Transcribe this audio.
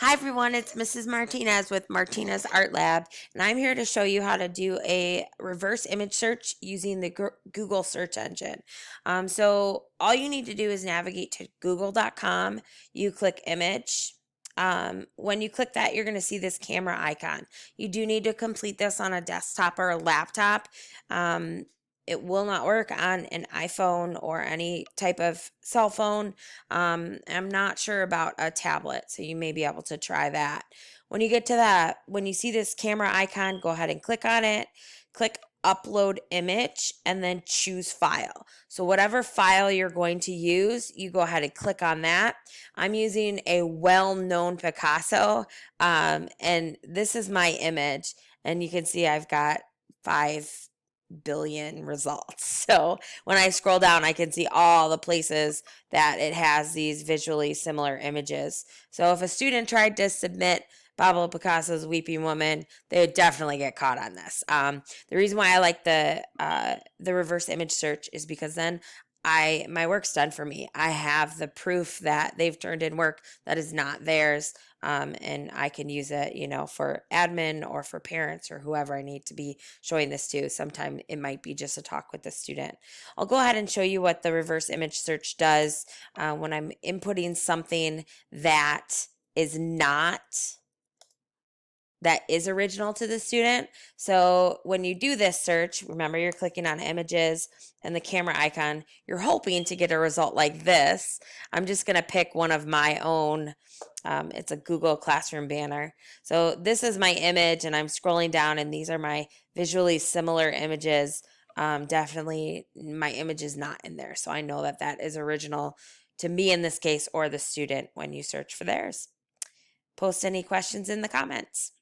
Hi everyone, it's Mrs. Martinez with Martinez Art Lab, and I'm here to show you how to do a reverse image search using the Google search engine. So all you need to do is navigate to google.com, you click image. When you click that, you're going to see this camera icon. You do need to complete this on a desktop or a laptop. It will not work on an iPhone or any type of cell phone. I'm not sure about a tablet, so you may be able to try that. When you get to that, when you see this camera icon, go ahead and click on it. Click upload image and then choose file. So whatever file you're going to use, you go ahead and click on that. I'm using a well-known Picasso, and this is my image, and you can see I've got 5 billion results. So when I scroll down, I can see all the places that it has these visually similar images. So if a student tried to submit Pablo Picasso's Weeping Woman, they would definitely get caught on this. The reason why I like the reverse image search is because then my work's done for me. I have the proof that they've turned in work that is not theirs, and I can use it, for admin or for parents or whoever I need to be showing this to. Sometime it might be just a talk with the student. I'll go ahead and show you what the reverse image search does when I'm inputting something that is original to the student. So when you do this search, remember you're clicking on images and the camera icon, you're hoping to get a result like this. I'm just going to pick one of my own. It's a Google Classroom banner. So this is my image and I'm scrolling down and these are my visually similar images. Definitely my image is not in there. So I know that that is original to me in this case or the student when you search for theirs. Post any questions in the comments.